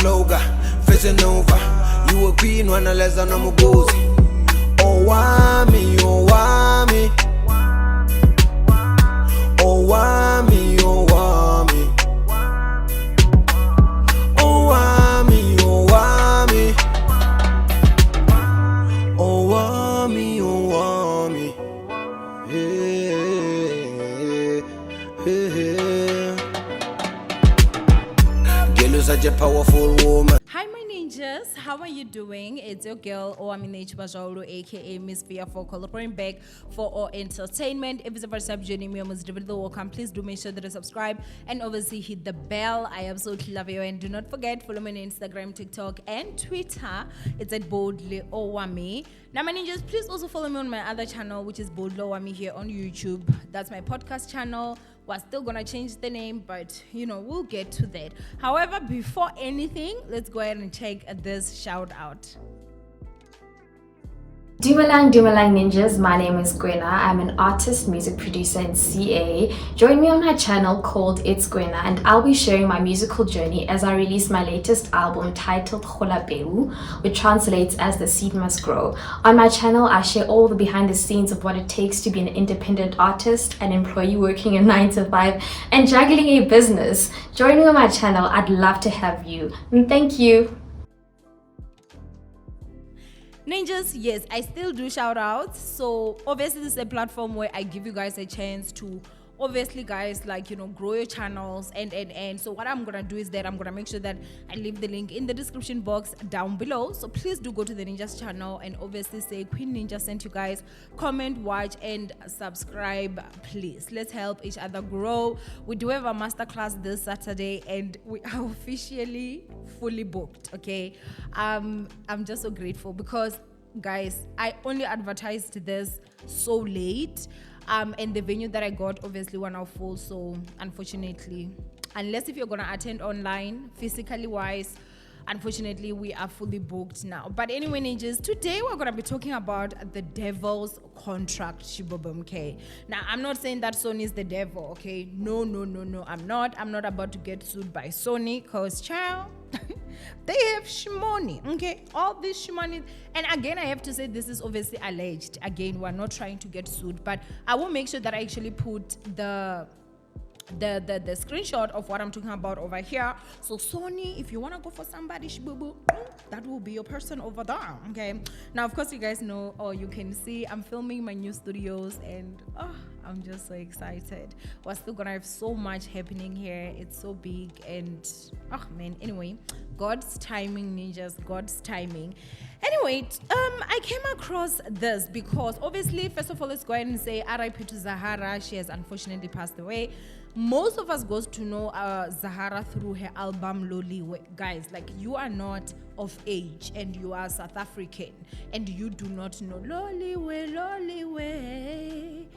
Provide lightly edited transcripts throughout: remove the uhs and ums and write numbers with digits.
loga, facing over. You a queen when I less than I'm a gozy. Owamie, Owamie. Owamie, Owamie. Owamie, Owamie. Owamie, Owamie. Hey, hey, hey. Girl, you're such a powerful woman. Hi, my ninjas. How are you doing? It's your girl, Owamie, aka Miss Fear for coloring back for our entertainment. If it's the first time joining me, almost welcome. Please do make sure that you subscribe and obviously hit the bell. I absolutely love you. And do not forget, follow me on Instagram, TikTok, and Twitter. It's at boldly Owamie. Now, my ninjas, please also follow me on my other channel, which is boldly Owamie here on YouTube. That's my podcast channel. We're still gonna change the name, but we'll get to that. However, before anything, let's go ahead and check this shout out. Dumalang ninjas, my name is Gwena. I'm an artist, music producer, and CA. Join me on my channel called It's Gwena, and I'll be sharing my musical journey as I release my latest album titled Khola Peu, which translates as The Seed Must Grow. On my channel, I share all the behind the scenes of what it takes to be an independent artist, an employee working a 9 to 5, and juggling a business. Join me on my channel. I'd love to have you. And thank you. Ninjas, yes, I still do shout outs. So obviously this is a platform where I give you guys a chance to obviously guys grow your channels and so what I'm gonna do is that I'm gonna make sure that I leave the link in the description box down below. So please do go to the Ninjas channel and obviously say Queen Ninja sent you guys. Comment, watch, and subscribe, please. Let's help each other grow. We do have a masterclass this Saturday and we are officially fully booked. Okay, I'm just so grateful because guys, I only advertised this so late. And the venue that I got obviously were now full, so unfortunately, unless if you're gonna attend online physically wise, unfortunately we are fully booked now. But anyway, ninjas, today we're gonna be talking about the devil's contract, Shibobom. Okay, now I'm not saying that Sony is the devil. Okay, no, I'm not about to get sued by Sony, cause child they have shmoney. Okay, all this shmoney. And again, I have to say this is obviously alleged. Again, we're not trying to get sued, but I will make sure that I actually put the screenshot of what I'm talking about over here. So Sony, if you want to go for somebody, shibubu, that will be your person over there. Okay, now of course you guys know, or you can see, I'm filming my new studios and I'm just so excited. We're still gonna have so much happening here. It's so big and man, anyway, God's timing, ninjas, God's timing. Anyway, I came across this because obviously, first of all, let's go ahead and say RIP to Zahara. She has unfortunately passed away. Most of us goes to know Zahara through her album Loliwe. Guys, like, you are not of age and you are South African and you do not know Loliwe, Loliwe.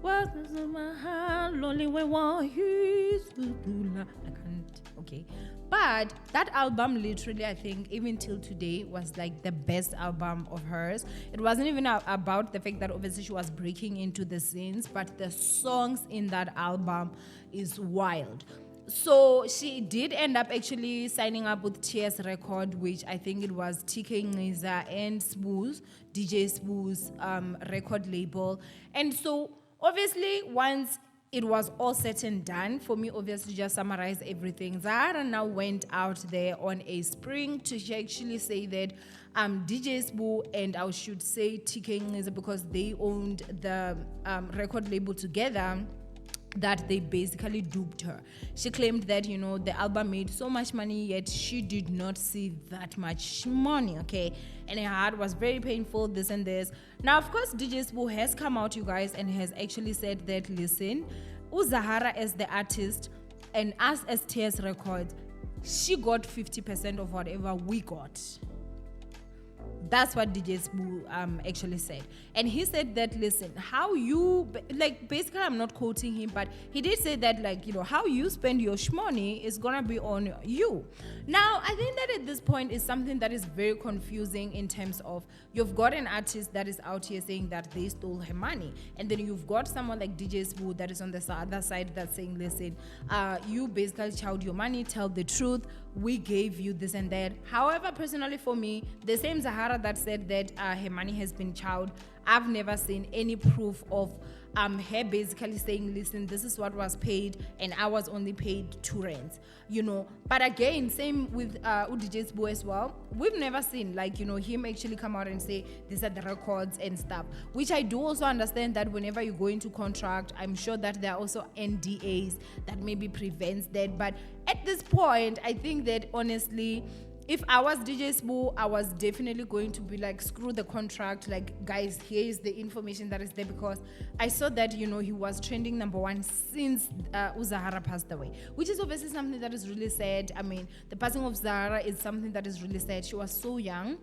What is my heart? Loliwe, what is I can't. Okay. But that album literally, I think, even till today, was like the best album of hers. It wasn't even about the fact that obviously she was breaking into the scenes, but the songs in that album is wild. So she did end up actually signing up with TS Record, which I think it was TK Ngiza and Smooth, DJ Smooth's record label. And so obviously once it was all said and done, for me, obviously, just summarize everything, Zahara now went out there on a spring to actually say that DJ Sbu and I should say TK Ngiza, because they owned the record label together, that they basically duped her. She claimed that, the album made so much money, yet she did not see that much money, okay? And her heart was very painful, this and this. Now, of course, DJ Sbu has come out, you guys, and has actually said that, listen, Zahara as the artist and us as TS Records, she got 50% of whatever we got. That's what DJ Sbu actually said. And he said that, listen, how you, basically I'm not quoting him, but he did say that, how you spend your shmoney is gonna be on you. Now, I think that at this point is something that is very confusing in terms of, you've got an artist that is out here saying that they stole her money, and then you've got someone like DJ Sbu that is on the other side that's saying, listen, you basically chowed your money, tell the truth, we gave you this and that. However, personally for me, the same Zahara that said that her money has been chowed, I've never seen any proof of her basically saying, listen, this is what was paid and I was only paid 2 rands, you know. But again, same with UDJ's Boo as well. We've never seen, like, you know, him actually come out and say these are the records and stuff, which I do also understand that whenever you go into contract, I'm sure that there are also NDAs that maybe prevents that. But at this point, I think that honestly, if I was DJ Spoo, I was definitely going to be like, screw the contract. Like, guys, here is the information that is there, because I saw that, you know, he was trending #1 since Zahara passed away, which is obviously something that is really sad. I mean, the passing of Zahara is something that is really sad. She was so young.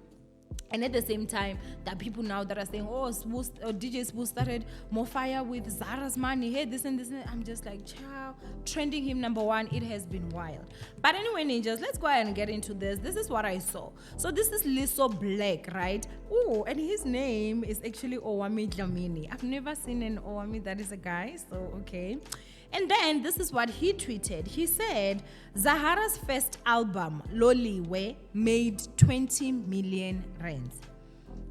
And at the same time, there are people now that are saying, oh, DJ Spoo started more fire with Zahara's money, hey, this and this. And I'm just like, ciao, trending him #1, it has been wild. But anyway, ninjas, let's go ahead and get into this. This is what I saw. So this is Liso Black, right? Oh, and his name is actually Owamie Dlamini. I've never seen an Owamie that is a guy, so okay. And then this is what he tweeted. He said, Zahara's first album, Loliwe, made 20 million rands.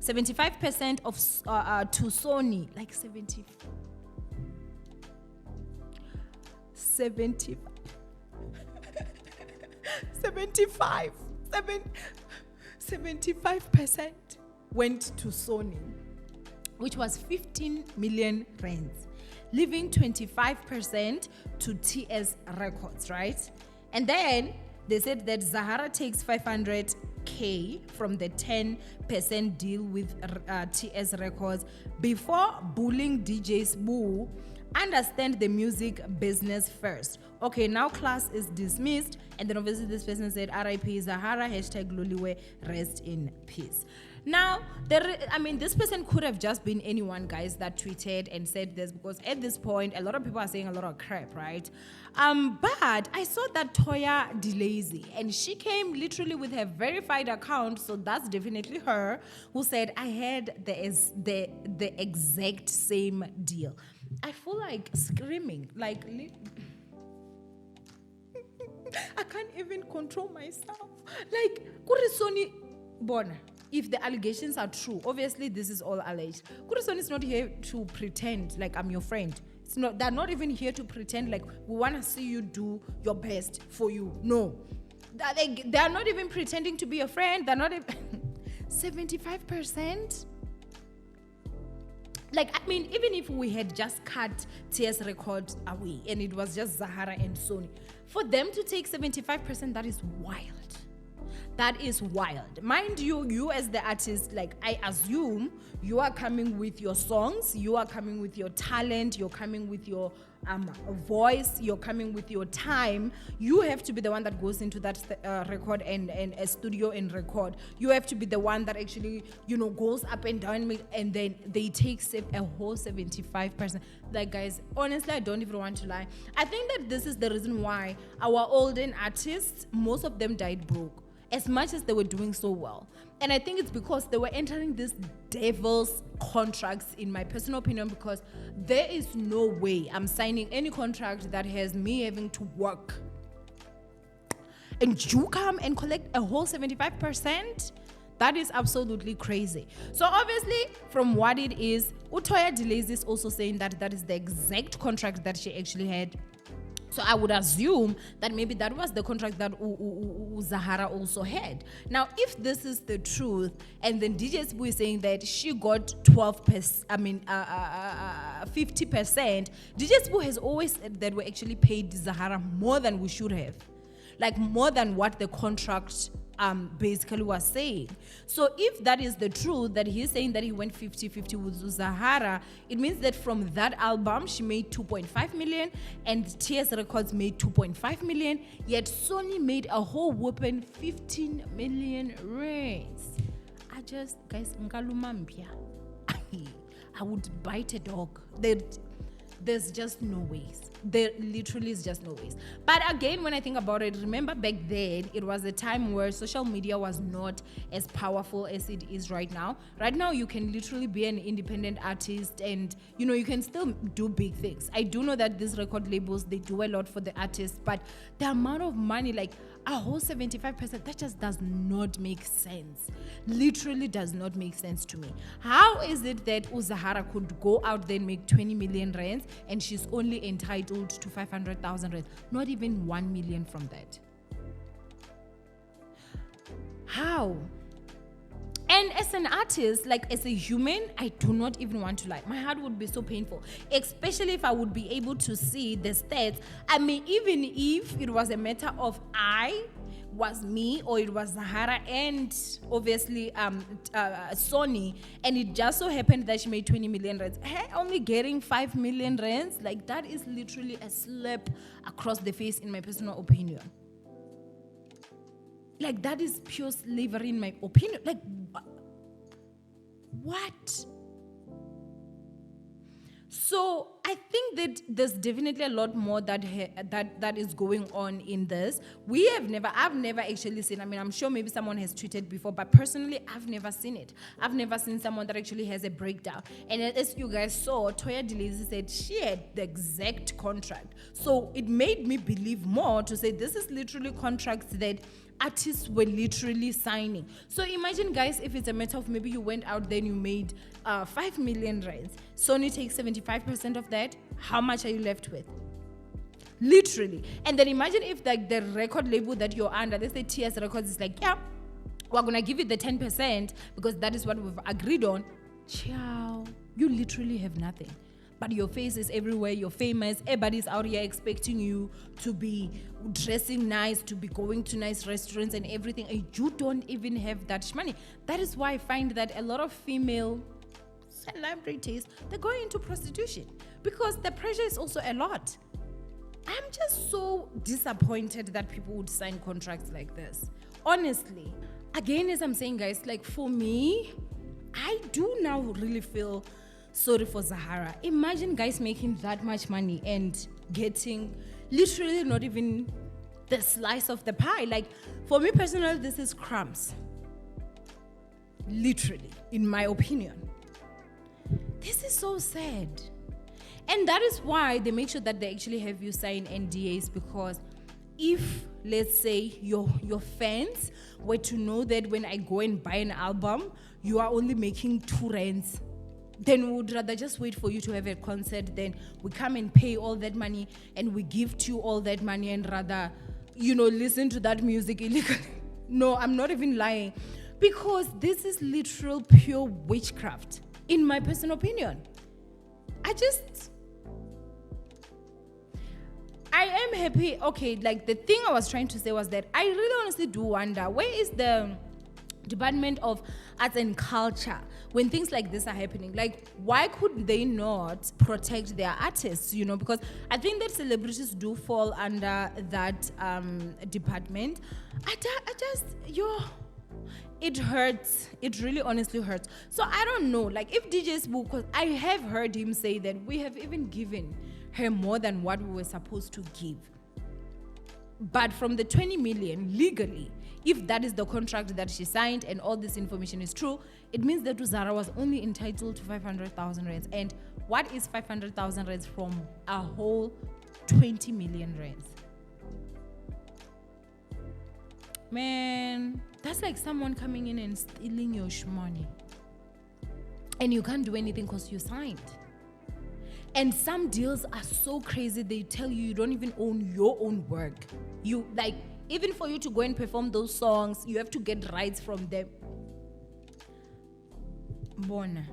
75% of to Sony, like 70. 75 75% went to Sony, which was 15 million rands, leaving 25% to TS Records, right? And then they said that Zahara takes 500K from the 10% deal with TS Records before bullying DJ Spoo. Understand the music business first. Okay, now class is dismissed. And then obviously this person said, RIP Zahara, #Loliwe, rest in peace. Now, this person could have just been anyone, guys, that tweeted and said this, because at this point, a lot of people are saying a lot of crap, right? But I saw that Toya Delazy, and she came literally with her verified account, so that's definitely her, who said, I had the exact same deal. I feel like screaming, like... I can't even control myself. Like, Sony Bona, if the allegations are true, obviously this is all alleged. Sony is not here to pretend like I'm your friend. It's not. They're not even here to pretend like we want to see you do your best for you. No, they're not even pretending to be your friend. They're not even 75%. Like, I mean, even if we had just cut TS Records away and it was just Zahara and Sony, for them to take 75%, that is wild. That is wild. Mind you, you as the artist, like, I assume you are coming with your songs, you are coming with your talent, you're coming with your voice, you're coming with your time. You have to be the one that goes into that record and a studio and record. You have to be the one that actually, you know, goes up and down, and then they take a whole 75%. Like, guys, honestly, I don't even want to lie. I think that this is the reason why our olden artists, most of them died broke, as much as they were doing so well. And I think it's because they were entering these devil's contracts, in my personal opinion, because there is no way I'm signing any contract that has me having to work and you come and collect a whole 75%. That is absolutely crazy. So obviously, from what it is, Utoya Delays is also saying that that is the exact contract that she actually had. So I would assume that maybe that was the contract that Zahara also had. Now, if this is the truth, and then DJ Spoo is saying that she got 50%, DJ Spoo has always said that we actually paid Zahara more than we should have. Like, more than what the contract basically was saying. So if that is the truth, that he's saying that he went 50-50 with Zahara, it means that from that album she made 2.5 million and TS Records made 2.5 million, yet Sony made a whole whopping 15 million rands. Guys, I would bite a dog. There's just no ways. there literally is just no ways. But again, when I think about it, remember back then, it was a time where social media was not as powerful as it is right now. Right now, you can literally be an independent artist and, you know, you can still do big things. I do know that these record labels, they do a lot for the artists, but the amount of money, like a whole 75%, that just does not make sense. Literally does not make sense to me. How is it that Zahara could go out there and make 20 million rands and she's only entitled to 500,000 rands? Not even 1 million from that. How? And as an artist, like as a human, I do not even want to lie. My heart would be so painful, especially if I would be able to see the stats. I mean, even if it was a matter of was me or it was Zahara and obviously Sony, and it just so happened that she made 20 million rands. Her only getting 5 million rands, like that is literally a slap across the face in my personal opinion. Like that is pure slavery in my opinion. Like what? So I think that there's definitely a lot more that is going on in this. I've never actually seen, I mean, I'm sure maybe someone has tweeted before, but personally, I've never seen it. I've never seen someone that actually has a breakdown. And as you guys saw, Toya Delezi said she had the exact contract. So it made me believe more to say this is literally contracts that artists were literally signing. So imagine, guys, if it's a matter of maybe you went out there and you made 5 million rands. Sony takes 75% of that. How much are you left with? Literally. And then imagine if like the record label that you're under, let's say TS Records, is like, yeah, we're going to give you the 10% because that is what we've agreed on. Ciao. You literally have nothing. But your face is everywhere, you're famous, everybody's out here expecting you to be dressing nice, to be going to nice restaurants and everything, and you don't even have that money. That is why I find that a lot of female celebrities, they're going into prostitution because the pressure is also a lot. I'm just so disappointed that people would sign contracts like this. Honestly, again, as I'm saying, guys, like for me, I do now really feel sorry for Zahara. Imagine guys making that much money and getting literally not even the slice of the pie. Like for me personally, this is crumbs. Literally, in my opinion. This is so sad. And that is why they make sure that they actually have you sign NDAs, because if, let's say, your fans were to know that when I go and buy an album, you are only making 2 rands, then we would rather just wait for you to have a concert, then we come and pay all that money and we gift you all that money and rather, listen to that music illegally. No, I'm not even lying. Because this is literal pure witchcraft, in my personal opinion. I am happy. Okay, like the thing I was trying to say was that I really honestly do wonder, where is the Department of Arts and Culture when things like this are happening? Like, why could they not protect their artists? Because I think that celebrities do fall under that department. It hurts. It really honestly hurts. So I don't know, like if DJ's book, because I have heard him say that we have even given her more than what we were supposed to give. But from the 20 million, legally, if that is the contract that she signed and all this information is true, it means that Zahara was only entitled to 500,000 rands. And what is 500,000 rands from a whole 20 million rands? Man, that's like someone coming in and stealing your money. And you can't do anything because you signed. And some deals are so crazy, they tell you don't even own your own work. Even for you to go and perform those songs, you have to get rights from them. Bona,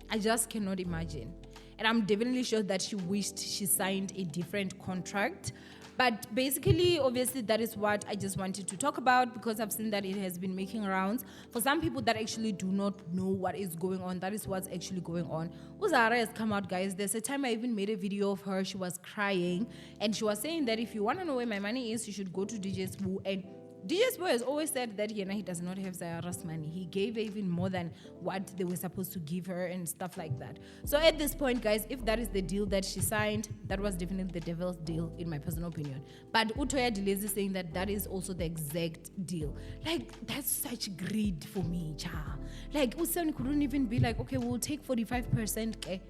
I just cannot imagine. And I'm definitely sure that she wished she signed a different contract. But basically, obviously, that is what I just wanted to talk about, because I've seen that it has been making rounds. For some people that actually do not know what is going on, that is what's actually going on. Zahara has come out, guys. There's a time I even made a video of her. She was crying, and she was saying that if you want to know where my money is, you should go to DJ's Boo and DJ Boy has always said that he does not have Zahara's money. He gave her even more than what they were supposed to give her and stuff like that. So at this point, guys, if that is the deal that she signed, that was definitely the devil's deal, in my personal opinion. But Utoya Delezi is saying that that is also the exact deal. Like, that's such greed for me, cha. Like, Usan couldn't even be like, okay, we'll take 45%. Okay.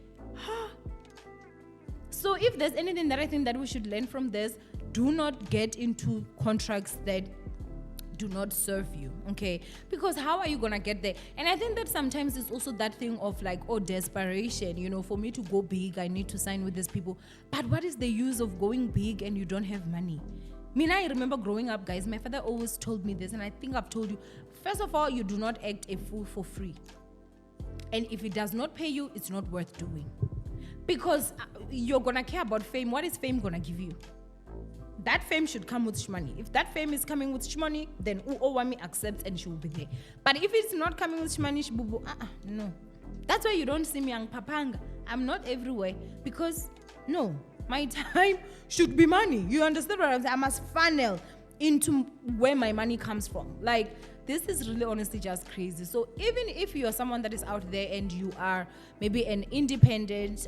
So if there's anything that I think that we should learn from this, do not get into contracts that do not serve you, okay? Because how are you gonna get there? And I think that sometimes it's also that thing of like, oh, desperation, for me to go big, I need to sign with these people. But what is the use of going big and you don't have money? I remember growing up, guys, my father always told me this, and I think I've told you, first of all, you do not act a fool for free. And if it does not pay you, it's not worth doing. Because you're gonna care about fame. What is fame gonna give you? That fame should come with shmoney. If that fame is coming with shmoney, then Owamie accepts and she will be there. But if it's not coming with shmoney, no. That's why you don't see me ang papanga. I'm not everywhere because no, my time should be money. You understand what I'm saying? I must funnel into where my money comes from. Like, this is really honestly just crazy. So even if you are someone that is out there and you are maybe an independent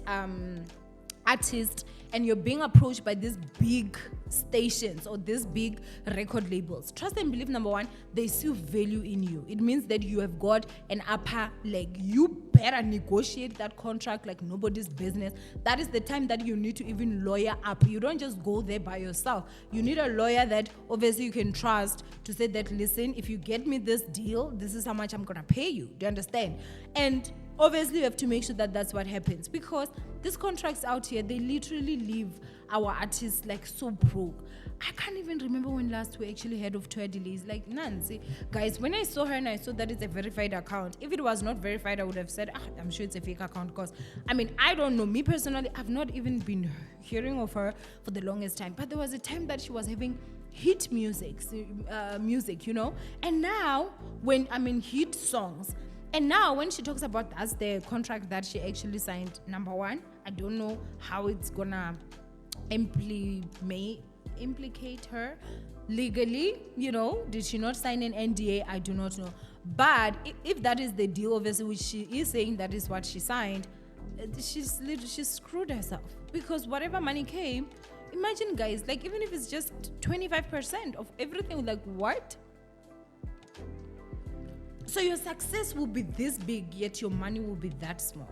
artist and you're being approached by these big stations or these big record labels, trust and believe, number one, they see value in you. It means that you have got an upper leg. You better negotiate that contract like nobody's business. That is the time that you need to even lawyer up. You don't just go there by yourself. You need a lawyer that obviously you can trust to say that, listen, if you get me this deal, this is how much I'm gonna pay you. Do you understand? And obviously you have to make sure that that's what happens, because these contracts out here, they literally leave our artists like so broke. I can't even remember when last we actually heard of Toya Delays. Like, Nancy, guys, when I saw her and I saw that it's a verified account, if it was not verified, I would have said, I'm sure it's a fake account, because I don't know. Me personally, I've not even been hearing of her for the longest time. But there was a time that she was having hit music, and now when hit songs. And now when she talks about that's the contract that she actually signed, number one, I don't know how it's gonna implicate her legally. Did she not sign an NDA? I do not know. But if that is the deal, obviously, which she is saying that is what she signed, she screwed herself, because whatever money came, imagine, guys, like, even if it's just 25% of everything, like, what? So your success will be this big, yet your money will be that small.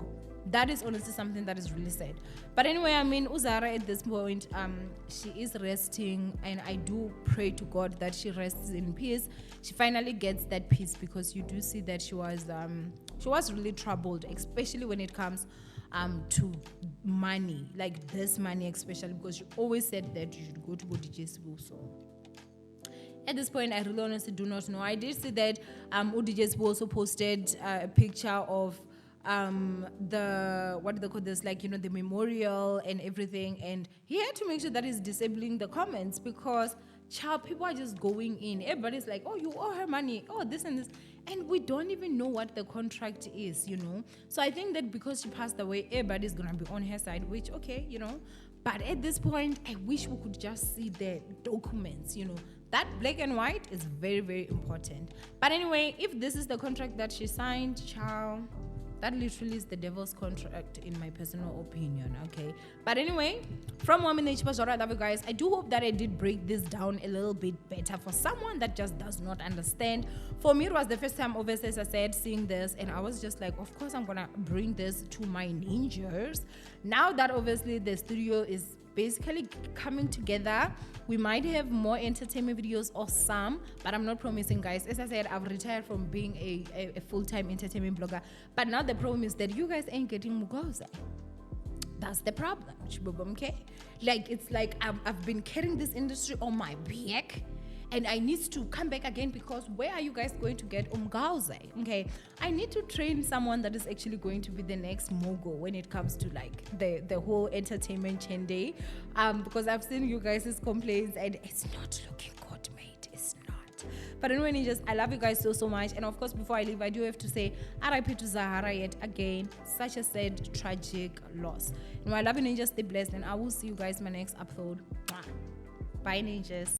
That is honestly something that is really sad. But anyway, Zahara at this point, she is resting, and I do pray to God that she rests in peace. She finally gets that peace, because you do see that she was really troubled, especially when it comes to money, like this money especially, because she always said that you should go to DJ school. So at this point, I really honestly do not know. I did see that DJ also posted a picture of the, what do they call this, like, the memorial and everything, and he had to make sure that he's disabling the comments, because people are just going in. Everybody's like, oh, you owe her money, oh, this and this, and we don't even know what the contract is. So I think that because she passed away, everybody's gonna be on her side, which, okay, but at this point, I wish we could just see the documents. That black and white is very, very important. But anyway, if this is the contract that she signed, ciao, that literally is the devil's contract, in my personal opinion, okay? But anyway, from Owamie Nature, Zahara, I love you guys. I do hope that I did break this down a little bit better for someone that just does not understand. For me, it was the first time, obviously, as I said, seeing this, and I was just like, of course, I'm gonna bring this to my ninjas. Now that obviously the studio is basically coming together, we might have more entertainment videos, or some, but I'm not promising, guys. As I said, I've retired from being a full-time entertainment blogger, but now the problem is that you guys ain't getting mugoza. That's the problem, okay? Like, it's like I've been carrying this industry on my back, and I need to come back again, because where are you guys going to get umgauze? Okay, I need to train someone that is actually going to be the next mogul when it comes to like the whole entertainment chende, because I've seen you guys' complaints and it's not looking good, mate. It's not. But anyway, ninjas, I love you guys so much, and of course, before I leave, I do have to say RIP to Zahara yet again. Such a sad, tragic loss. I love you, ninjas. Stay blessed, and I will see you guys in my next upload. Bye, ninjas.